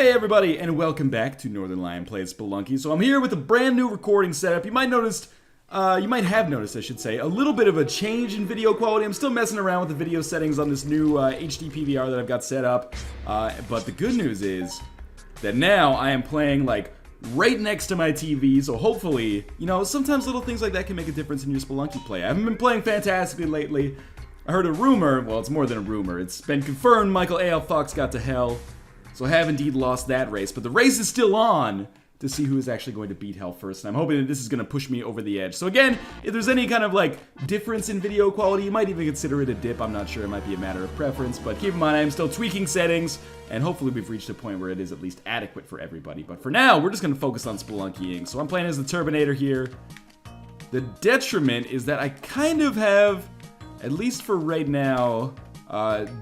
Hey everybody, and welcome back to Northernlion Plays Spelunky. So I'm here with a brand new recording setup. You might have noticed, I should say, a little bit of a change in video quality. I'm still messing around with the video settings on this new HD PVR that I've got set up. But the good news is that now I am playing like right next to my TV, so hopefully, you know, sometimes little things like that can make a difference in your Spelunky play. I haven't been playing fantastically lately. I heard a rumor, well, it's more than a rumor. It's been confirmed Michael A.L. Fox got to hell. So I have indeed lost that race, but the race is still on to see who is actually going to beat hell first, and I'm hoping that this is going to push me over the edge. So again, if there's any kind of like difference in video quality, you might even consider it a dip. I'm not sure, it might be a matter of preference, but keep in mind I'm still tweaking settings, and hopefully we've reached a point where it is at least adequate for everybody. But for now, we're just going to focus on Spelunkying. So I'm playing as the Terminator here. The detriment is that I kind of have, at least for right now,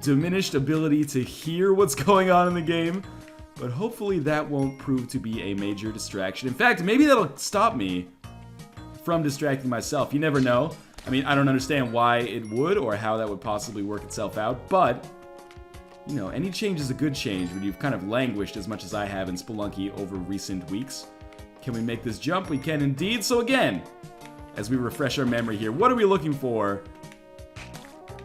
diminished ability to hear what's going on in the game, but hopefully that won't prove to be a major distraction. In fact, maybe that'll stop me from distracting myself. You never know. I mean, I don't understand why it would or how that would possibly work itself out, but, you know, any change is a good change when you've kind of languished as much as I have in Spelunky over recent weeks. Can we make this jump? We can indeed. So again, as we refresh our memory here, what are we looking for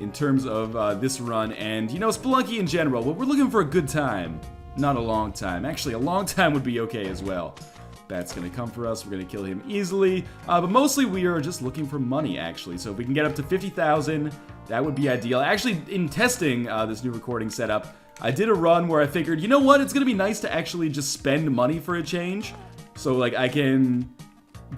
in terms of this run? And, you know, Spelunky in general, well, we're looking for a good time, not a long time. Actually, a long time would be okay as well. Bat's gonna come for us, we're gonna kill him easily, but mostly we are just looking for money, actually. So if we can get up to 50,000, that would be ideal. Actually, in testing this new recording setup, I did a run where I figured, you know what, it's gonna be nice to actually just spend money for a change. So, like, I can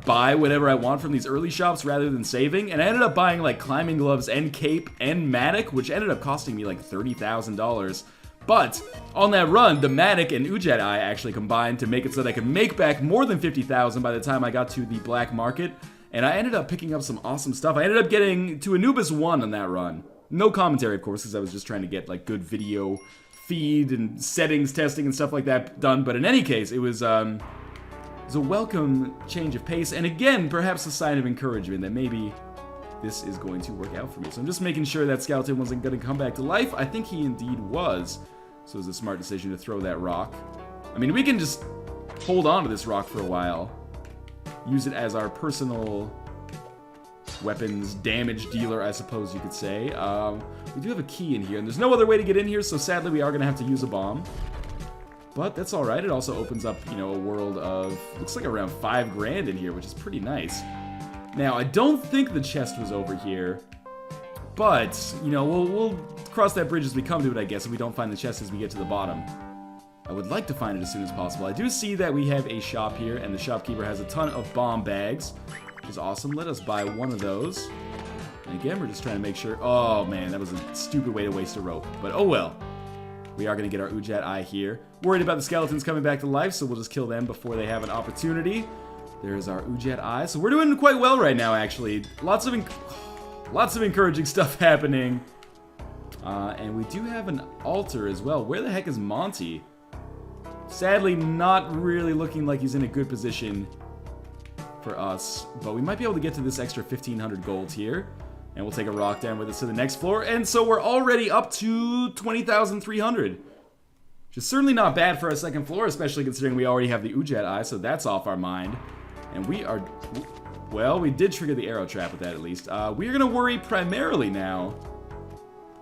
buy whatever I want from these early shops rather than saving, and I ended up buying like climbing gloves and cape and mattock, which ended up costing me like $30,000. But on that run, the mattock and Ujat Eye actually combined to make it so that I could make back more than 50,000 by the time I got to the black market, and I ended up picking up some awesome stuff. I ended up getting to Anubis 1 on that run. No commentary, of course, because I was just trying to get like good video feed and settings testing and stuff like that done, but in any case, it was a welcome change of pace, and again, perhaps a sign of encouragement that maybe this is going to work out for me. So I'm just making sure that Skeleton wasn't going to come back to life. I think he indeed was, so it was a smart decision to throw that rock. I mean, we can just hold on to this rock for a while, use it as our personal weapons damage dealer, I suppose you could say. We do have a key in here, and there's no other way to get in here, so sadly we are going to have to use a bomb. But that's alright, it also opens up, you know, a world of, looks like around 5 grand in here, which is pretty nice. Now, I don't think the chest was over here, but, you know, we'll cross that bridge as we come to it, I guess, if we don't find the chest as we get to the bottom. I would like to find it as soon as possible. I do see that we have a shop here, and the shopkeeper has a ton of bomb bags, which is awesome. Let us buy one of those. And again, we're just trying to make sure, oh man, that was a stupid way to waste a rope, but oh well. We are going to get our Ujat Eye here. Worried about the skeletons coming back to life, so we'll just kill them before they have an opportunity. There's our Ujat Eye. So we're doing quite well right now, actually. Lots of encouraging stuff happening. And we do have an altar as well. Where the heck is Monty? Sadly, not really looking like he's in a good position for us. But we might be able to get to this extra 1,500 gold here. And we'll take a rock down with us to the next floor. And so we're already up to 20,300. Which is certainly not bad for our second floor, especially considering we already have the Ujat Eye, so that's off our mind. And we are, well, we did trigger the arrow trap with that at least. We're going to worry primarily now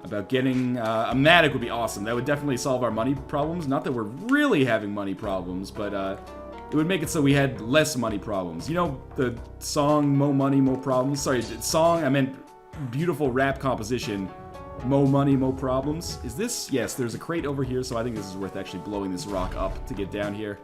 about getting, a mattock would be awesome. That would definitely solve our money problems. Not that we're really having money problems, but it would make it so we had less money problems. You know, the song, Mo Money, Mo Problems? Sorry, song, I meant beautiful rap composition, Mo Money, Mo Problems. Is this? Yes, there's a crate over here, so I think this is worth actually blowing this rock up to get down here.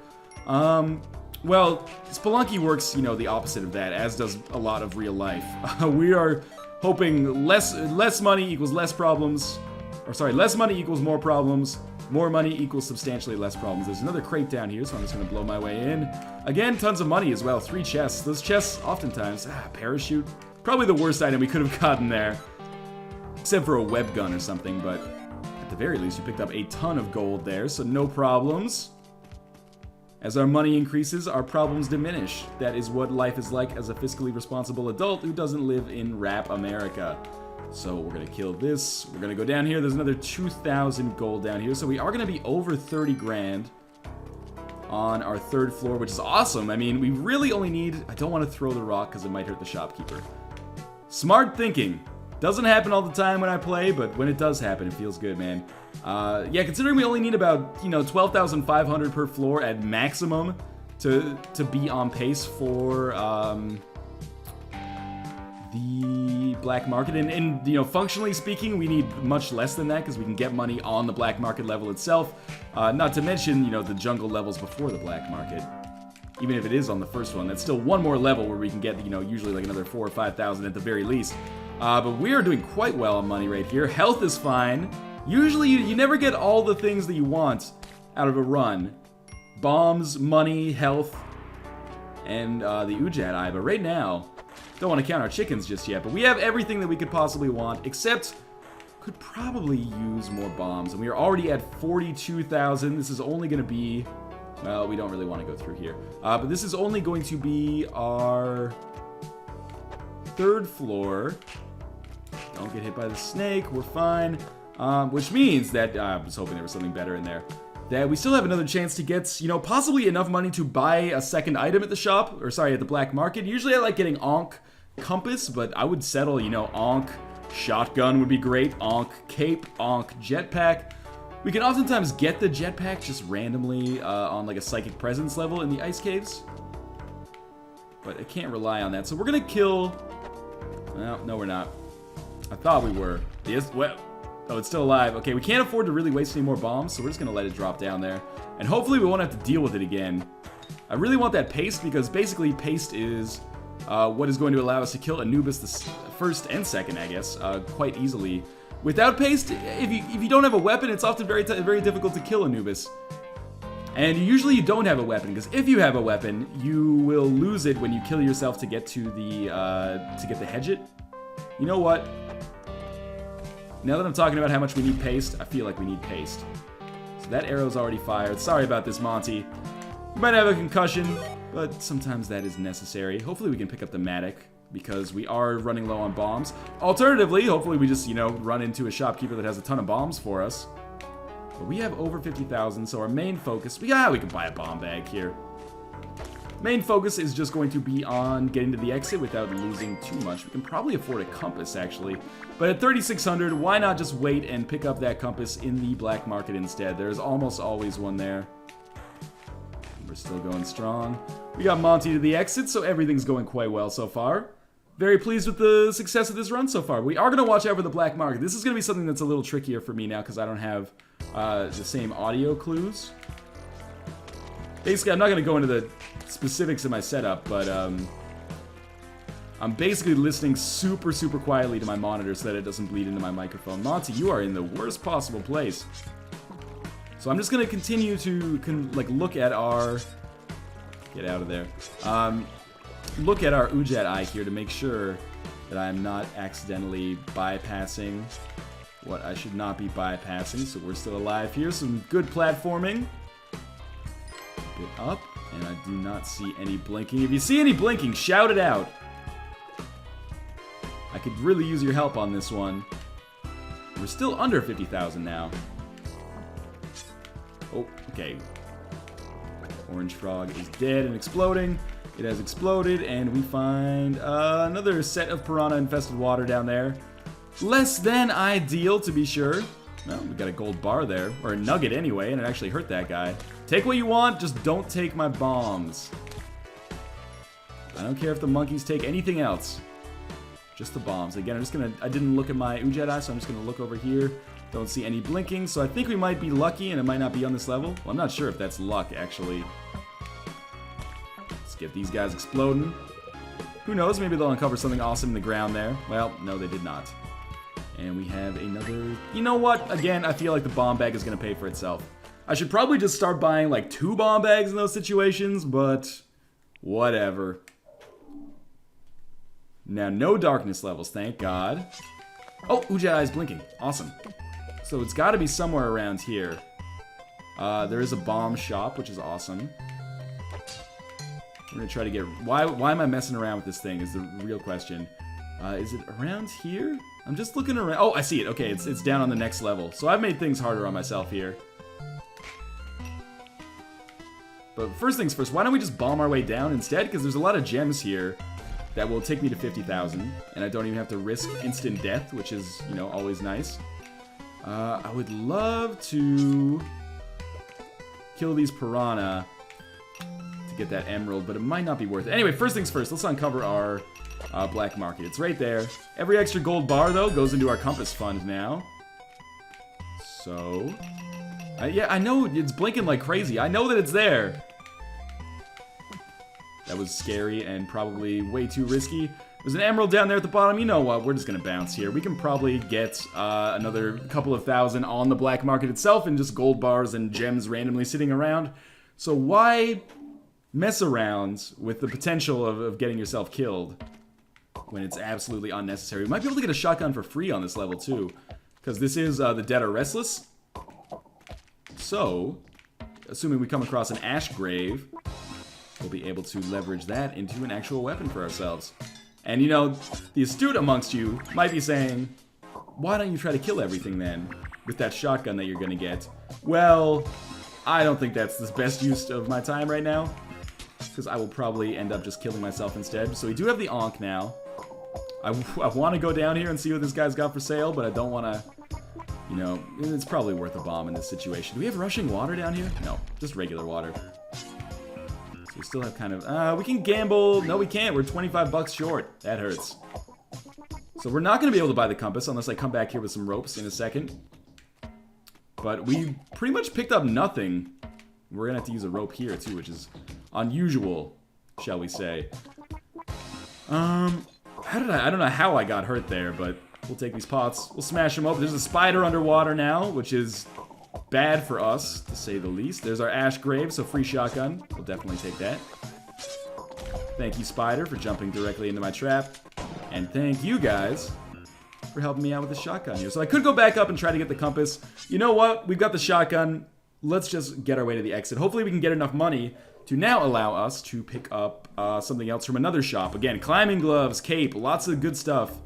Well, Spelunky works, you know, the opposite of that, as does a lot of real life. We are hoping less money equals less problems, or sorry, less money equals more problems, more money equals substantially less problems. There's another crate down here, so I'm just going to blow my way in. Again, tons of money as well, 3 chests. Those chests, oftentimes, parachute. Probably the worst item we could have gotten there. Except for a web gun or something, but at the very least you picked up a ton of gold there, so no problems. As our money increases, our problems diminish. That is what life is like as a fiscally responsible adult who doesn't live in rap America. So we're gonna kill this, we're gonna go down here, there's another 2,000 gold down here, so we are gonna be over 30 grand. on our 3rd floor, which is awesome. I mean, we really only need... I don't want to throw the rock because it might hurt the shopkeeper. Smart thinking. Doesn't happen all the time when I play, but when it does happen, it feels good, man. Yeah, considering we only need about, you know, 12,500 per floor at maximum to be on pace for the black market. And, you know, functionally speaking, we need much less than that because we can get money on the black market level itself. Not to mention, you know, the jungle levels before the black market. Even if it is on the first one, that's still one more level where we can get, you know, usually like another 4,000 or 5,000 at the very least. But we are doing quite well on money right here. Health is fine. Usually you never get all the things that you want out of a run. Bombs, money, health, and the Ujat Eye. But right now, don't want to count our chickens just yet, but we have everything that we could possibly want, except could probably use more bombs. And we are already at 42,000. This is only going to be... Well, we don't really want to go through here. But this is only going to be our 3rd floor. Don't get hit by the snake. We're fine. Which means that... I was hoping there was something better in there. That we still have another chance to get, you know, possibly enough money to buy a second item at the shop. Or, sorry, at the black market. Usually I like getting Ankh Compass, but I would settle, you know, Ankh Shotgun would be great. Ankh Cape, Ankh Jetpack. We can oftentimes get the jetpack just randomly on like a psychic presence level in the ice caves. But I can't rely on that. So we're going to kill... Well, no, we're not. I thought we were. Yes, well... Oh, it's still alive. Okay, we can't afford to really waste any more bombs, so we're just going to let it drop down there. And hopefully we won't have to deal with it again. I really want that paste because basically paste is what is going to allow us to kill Anubis the first and second, I guess, quite easily. Without paste, if you don't have a weapon, it's often very difficult to kill Anubis. And usually you don't have a weapon, because if you have a weapon, you will lose it when you kill yourself to get to the Hedget. You know what? Now that I'm talking about how much we need paste, I feel like we need paste. So that arrow's already fired. Sorry about this, Monty. You might have a concussion, but sometimes that is necessary. Hopefully we can pick up the Matic, because we are running low on bombs. Alternatively, hopefully we just, you know, run into a shopkeeper that has a ton of bombs for us. But we have over 50,000, so our main focus... we can buy a bomb bag here. Main focus is just going to be on getting to the exit without losing too much. We can probably afford a compass, actually. But at 3,600, why not just wait and pick up that compass in the black market instead? There's almost always one there. We're still going strong. We got Monty to the exit, so everything's going quite well so far. Very pleased with the success of this run so far. We are going to watch out for the black market. This is going to be something that's a little trickier for me now because I don't have the same audio clues. Basically, I'm not going to go into the specifics of my setup, but I'm basically listening super quietly to my monitor so that it doesn't bleed into my microphone. Monty, you are in the worst possible place. So I'm just going to continue to look at our... Get out of there. Look at our Ujat Eye here to make sure that I'm not accidentally bypassing what I should not be bypassing. So we're still alive here. Some good platforming. A bit up. And I do not see any blinking. If you see any blinking, shout it out. I could really use your help on this one. We're still under 50,000 now. Oh, okay. Orange frog is dead and exploding. It has exploded, and we find another set of piranha-infested water down there. Less than ideal, to be sure. Well, we got a gold bar there, or a nugget anyway, and it actually hurt that guy. Take what you want, just don't take my bombs. I don't care if the monkeys take anything else. Just the bombs. Again, I didn't look at my Ujat Eye, so I'm just gonna look over here. Don't see any blinking, so I think we might be lucky, and it might not be on this level. Well, I'm not sure if that's luck, actually. Let's get these guys exploding. Who knows, maybe they'll uncover something awesome in the ground there. Well, no, they did not. And we have another... You know what? Again, I feel like the bomb bag is going to pay for itself. I should probably just start buying like 2 bomb bags in those situations, but whatever. Now, no darkness levels, thank God. Oh, Ujat Eye is blinking. Awesome. So it's got to be somewhere around here. There is a bomb shop, which is awesome. We're going to try to get... Why am I messing around with this thing is the real question. Is it around here? I'm just looking around. Oh, I see it. Okay, it's down on the next level. So I've made things harder on myself here. But first things first, why don't we just bomb our way down instead? Because there's a lot of gems here that will take me to 50,000. And I don't even have to risk instant death, which is, you know, always nice. I would love to kill these piranha to get that emerald, but it might not be worth it. Anyway, first things first, let's uncover our black market. It's right there. Every extra gold bar, though, goes into our compass fund now. So, yeah, I know it's blinking like crazy. I know that it's there. That was scary and probably way too risky. There's an emerald down there at the bottom. You know what? We're just going to bounce here. We can probably get another couple of thousand on the black market itself and just gold bars and gems randomly sitting around. So why mess around with the potential of getting yourself killed when it's absolutely unnecessary? We might be able to get a shotgun for free on this level too, because this is the Dead Are Restless. So, assuming we come across an ash grave, we'll be able to leverage that into an actual weapon for ourselves. And you know, the astute amongst you might be saying, why don't you try to kill everything then with that shotgun that you're gonna get? Well, I don't think that's the best use of my time right now, because I will probably end up just killing myself instead. So we do have the Ankh now. I want to go down here and see what this guy's got for sale, but I don't want to, you know, it's probably worth a bomb in this situation. Do we have rushing water down here? No, just regular water. So we still have kind of, we can gamble. No, we can't. We're 25 bucks short. That hurts. So we're not going to be able to buy the compass unless I come back here with some ropes in a second. But we pretty much picked up nothing. We're going to have to use a rope here too, which is unusual, shall we say. I don't know how I got hurt there, but we'll take these pots. We'll smash them open. There's a spider underwater now, which is bad for us, to say the least. There's our ash grave, so free shotgun. We'll definitely take that. Thank you, spider, for jumping directly into my trap. And thank you guys for helping me out with the shotgun here. So I could go back up and try to get the compass. You know what? We've got the shotgun. Let's just get our way to the exit. Hopefully we can get enough money to now allow us to pick up something else from another shop. Again, climbing gloves, cape, lots of good stuff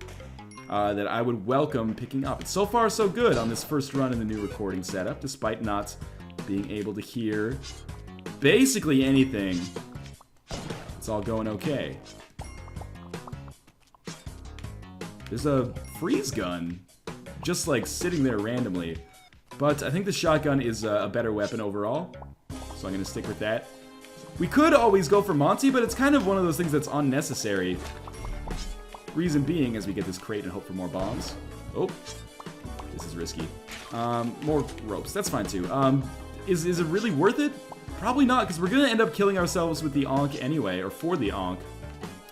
that I would welcome picking up. It's so far so good on this first run in the new recording setup, despite not being able to hear basically anything. It's all going okay. There's a freeze gun just like sitting there randomly. But I think the shotgun is a better weapon overall, so I'm going to stick with that. We could always go for Monty, but it's kind of one of those things that's unnecessary. Reason being, as we get this crate and hope for more bombs. Oh, this is risky. More ropes, that's fine too. Is it really worth it? Probably not, because we're going to end up killing ourselves with the Ankh anyway, or for the Ankh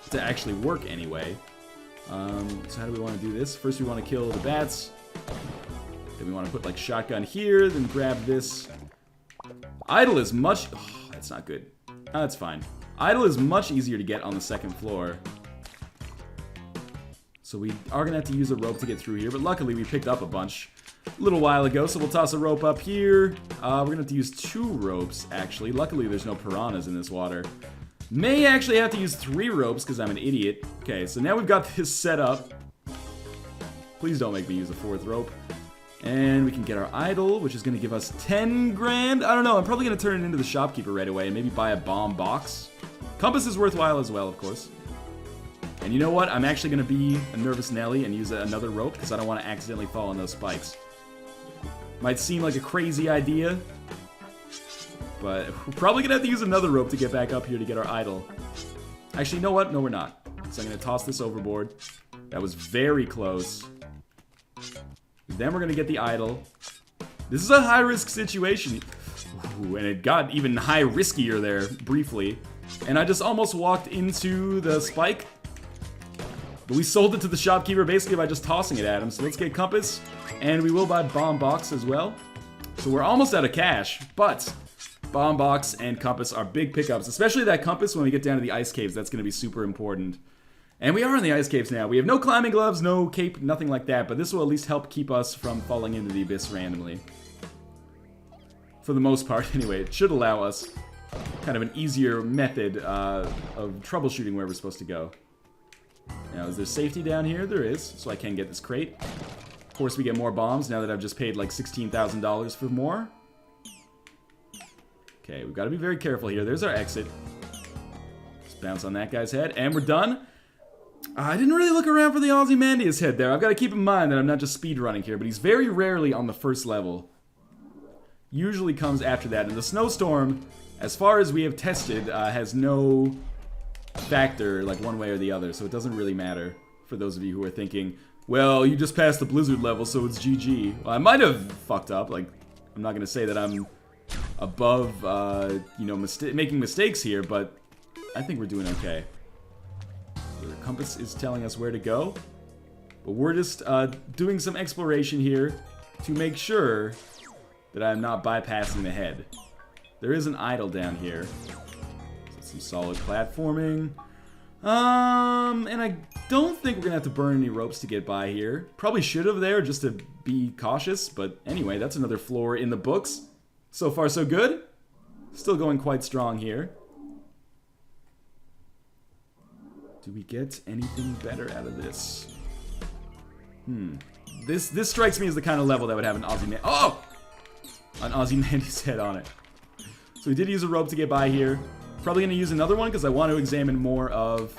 to actually work anyway. So how do we want to do this? First we want to kill the bats. Then we want to put like shotgun here, then grab this. Idle is much... Oh, that's not good. That's fine. Idle is much easier to get on the second floor. So we are going to have to use a rope to get through here, but luckily we picked up a bunch a little while ago, so we'll toss a rope up here. We're going to have to use 2 ropes, actually. Luckily there's no piranhas in this water. May actually have to use 3 ropes because I'm an idiot. Okay, so now we've got this set up. Please don't make me use a 4th rope. And we can get our idol, which is going to give us 10 grand. I don't know, I'm probably going to turn it into the shopkeeper right away and maybe buy a bomb box. Compass is worthwhile as well, of course. And you know what? I'm actually going to be a nervous Nelly and use another rope because I don't want to accidentally fall on those spikes. Might seem like a crazy idea, but we're probably going to have to use another rope to get back up here to get our idol. Actually, you know what? No, we're not. So I'm going to toss this overboard. That was very close. Then we're going to get the idol. This is a high-risk situation. Ooh, and it got even high-riskier there, briefly. And I just almost walked into the spike. But we sold it to the shopkeeper basically by just tossing it at him. So let's get compass. And we will buy bomb box as well. So we're almost out of cash. But bomb box and compass are big pickups. Especially that compass when we get down to the ice caves. That's going to be super important. And we are in the ice caves now. We have no climbing gloves, no cape, nothing like that. But this will at least help keep us from falling into the abyss randomly. For the most part, anyway. It should allow us kind of an easier method of troubleshooting where we're supposed to go. Now, is there safety down here? There is, so I can get this crate. Of course, we get more bombs now that I've just paid like $16,000 for more. Okay, we've got to be very careful here. There's our exit. Just bounce on that guy's head, and we're done. I didn't really look around for the Ozymandias head there. I've got to keep in mind that I'm not just speedrunning here, but he's very rarely on the first level. Usually comes after that, and the Snowstorm, as far as we have tested, has no factor, like one way or the other, so it doesn't really matter for those of you who are thinking, well, you just passed the Blizzard level, so it's GG. Well, I might have fucked up, like, I'm not gonna say that I'm above, you know, making mistakes here, but I think we're doing okay. So the compass is telling us where to go, but we're just doing some exploration here to make sure that I'm not bypassing the head. There is an idol down here. Some solid platforming. And I don't think we're gonna have to burn any ropes to get by here. Probably should have there just to be cautious, but anyway, that's another floor in the books. So far, so good. Still going quite strong here. Do we get anything better out of this? This strikes me as the kind of level that would have an Ozymandias. Oh! An Ozymandias head on it. So we did use a rope to get by here. Probably gonna use another one because I want to examine more of.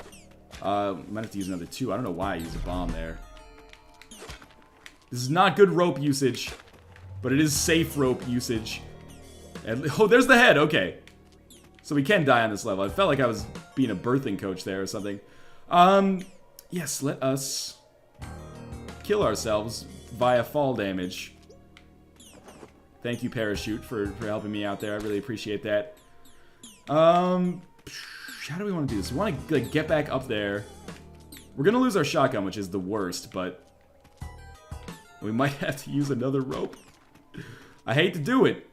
Might have to use another two. I don't know why I used a bomb there. This is not good rope usage, but it is safe rope usage. And, oh, there's the head. Okay, so we can die on this level. I felt like I was being a birthing coach there or something. Yes, let us kill ourselves via fall damage. Thank you, Parachute, for helping me out there. I really appreciate that. How do we want to do this? We want to like get back up there. We're gonna lose our shotgun, which is the worst, but we might have to use another rope. I hate to do it.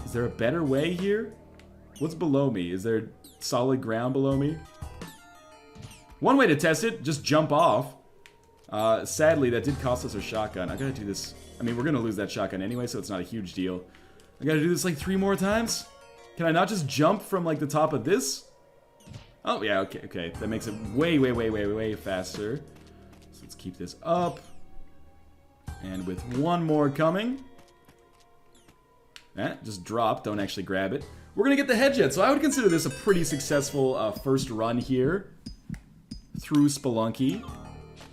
Is there a better way here? What's below me? Is there solid ground below me? One way to test it, just jump off. Sadly, that did cost us our shotgun. I gotta do this. I mean, we're gonna lose that shotgun anyway, so it's not a huge deal. I gotta do this like 3 more times? Can I not just jump from like the top of this? Oh, yeah, okay. That makes it way faster. So let's keep this up. And with one more coming. Just drop, don't actually grab it. We're gonna get the head jet, so I would consider this a pretty successful first run here through Spelunky,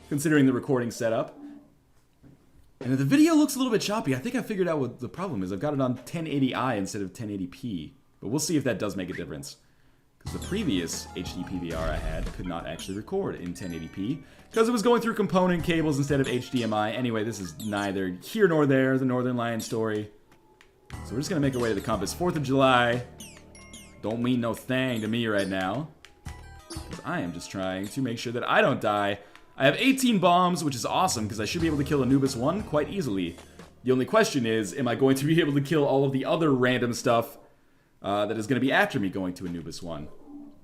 considering the recording setup. And the video looks a little bit choppy. I think I figured out what the problem is. I've got it on 1080i instead of 1080p. But we'll see if that does make a difference. Because the previous HD PVR I had could not actually record in 1080p. Because it was going through component cables instead of HDMI. Anyway, this is neither here nor there, the Northernlion story. So we're just going to make our way to the compass. 4th of July. Don't mean no thing to me right now. Because I am just trying to make sure that I don't die. I have 18 bombs, which is awesome, because I should be able to kill Anubis 1 quite easily. The only question is, am I going to be able to kill all of the other random stuff that is going to be after me going to Anubis 1?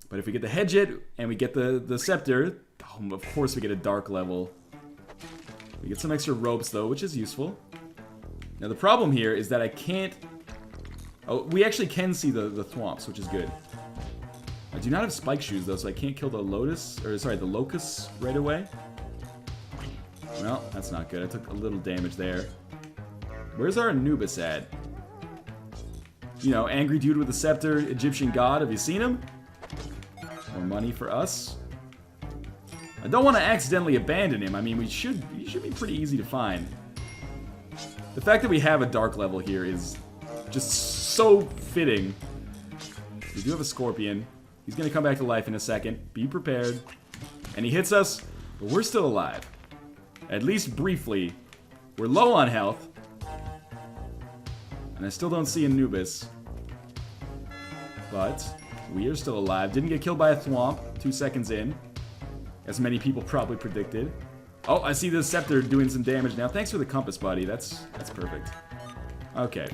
But if we get the head jet, and we get the scepter, oh, of course we get a dark level. We get some extra ropes, though, which is useful. Now, the problem here is that I can't... Oh, we actually can see the thwomps, which is good. I do not have spike shoes, though, so I can't kill the the locusts right away. Well, that's not good. I took a little damage there. Where's our Anubis at? You know, angry dude with a scepter, Egyptian god. Have you seen him? More money for us. I don't want to accidentally abandon him. I mean, he should be pretty easy to find. The fact that we have a dark level here is just so fitting. We do have a scorpion. He's going to come back to life in a second. Be prepared. And he hits us, but we're still alive. At least briefly. We're low on health. And I still don't see Anubis. But we are still alive. Didn't get killed by a thwomp 2 seconds in. As many people probably predicted. Oh, I see the scepter doing some damage now. Thanks for the compass, buddy. That's perfect. Okay.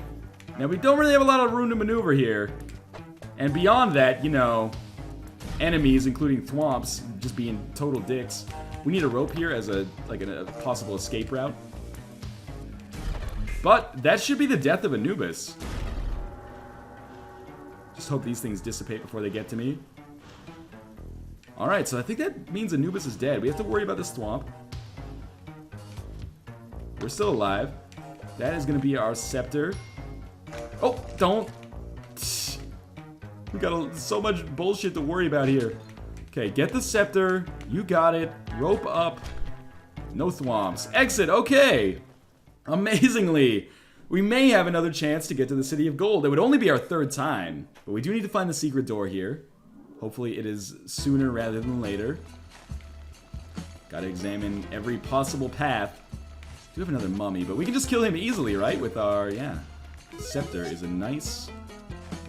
Now, we don't really have a lot of room to maneuver here. And beyond that, you know, enemies, including thwomps, just being total dicks. We need a rope here as a possible escape route. But that should be the death of Anubis. Just hope these things dissipate before they get to me. Alright, so I think that means Anubis is dead. We have to worry about this thwomp. We're still alive. That is going to be our scepter. Oh! don't... We got so much bullshit to worry about here. Okay, get the scepter. You got it. Rope up. No thwomps. Exit. Okay. Amazingly, we may have another chance to get to the City of Gold. It would only be our third time, but we do need to find the secret door here. Hopefully it is sooner rather than later. Gotta examine every possible path. Do have another mummy, but we can just kill him easily, right? With our, yeah. Scepter is a nice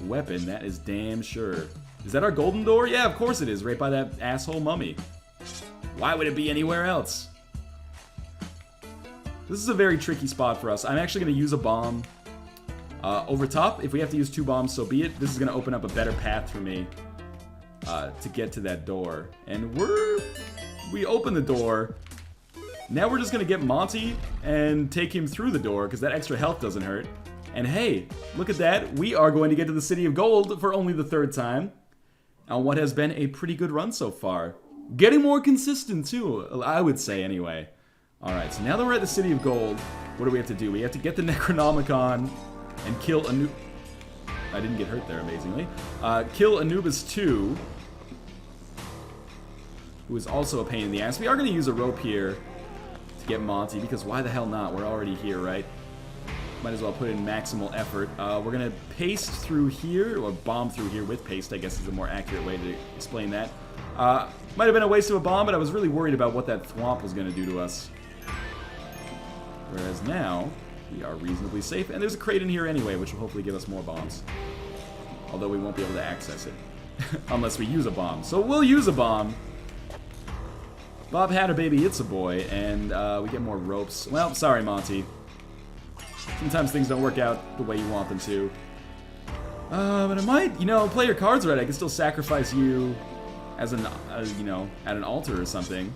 weapon, that is damn sure. Is that our golden door? Yeah, of course it is, right by that asshole mummy. Why would it be anywhere else? This is a very tricky spot for us. I'm actually going to use a bomb over top. If we have to use 2 bombs, so be it. This is going to open up a better path for me to get to that door. And we open the door. Now we're just going to get Monty and take him through the door, because that extra health doesn't hurt. And hey, look at that. We are going to get to the City of Gold for only the 3rd time on what has been a pretty good run so far. Getting more consistent, too, I would say, anyway. Alright, so now that we're at the City of Gold, what do we have to do? We have to get the Necronomicon and kill Anubis. I didn't get hurt there, amazingly. Kill Anubis 2, who is also a pain in the ass. We are going to use a rope here to get Monty, because why the hell not? We're already here, right? Might as well put in maximal effort. We're going to paste through here, or bomb through here with paste, I guess is a more accurate way to explain that. Might have been a waste of a bomb, but I was really worried about what that thwomp was going to do to us. Whereas now, we are reasonably safe, and there's a crate in here anyway, which will hopefully give us more bombs. Although we won't be able to access it, unless we use a bomb. So we'll use a bomb. Bob had a baby, it's a boy, and we get more ropes. Well, sorry, Monty. Sometimes things don't work out the way you want them to. But it might, play your cards right. I can still sacrifice you as an, at an altar or something.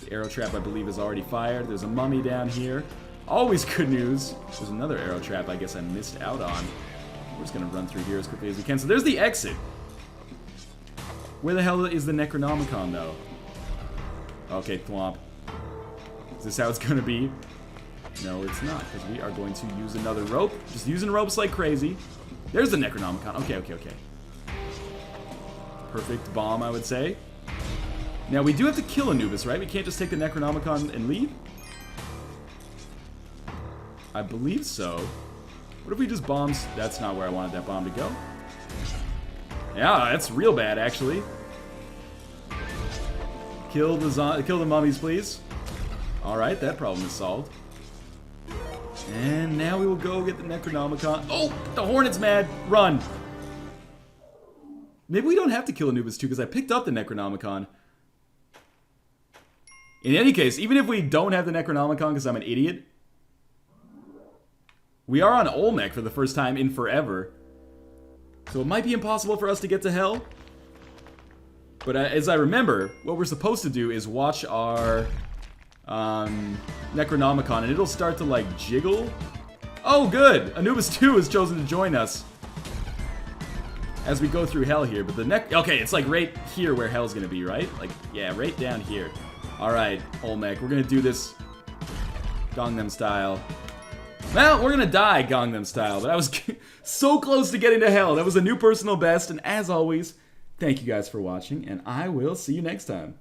The arrow trap, I believe, is already fired. There's a mummy down here. Always good news. There's another arrow trap I guess I missed out on. We're just going to run through here as quickly as we can. So there's the exit. Where the hell is the Necronomicon, though? Okay, thwomp. Is this how it's going to be? No, it's not, because we are going to use another rope. Just using ropes like crazy. There's the Necronomicon. Okay. Perfect bomb, I would say. Now, we do have to kill Anubis, right? We can't just take the Necronomicon and leave? I believe so. What if we just bombs? That's not where I wanted that bomb to go. Yeah, that's real bad, actually. Kill the mummies, please. Alright, that problem is solved. And now we will go get the Necronomicon. Oh, the Hornet's mad. Run. Maybe we don't have to kill Anubis too, because I picked up the Necronomicon. In any case, even if we don't have the Necronomicon because I'm an idiot, we are on Olmec for the first time in forever. So it might be impossible for us to get to hell. But as I remember, what we're supposed to do is watch our Necronomicon, and it'll start to, like, jiggle. Oh, good! Anubis 2 has chosen to join us as we go through hell here. But the okay, it's like right here where hell's gonna be, right? Like, yeah, right down here. Alright, Olmec, we're gonna do this Gangnam style. Well, we're gonna die Gangnam style, but I was so close to getting to hell. That was a new personal best, and as always, thank you guys for watching, and I will see you next time.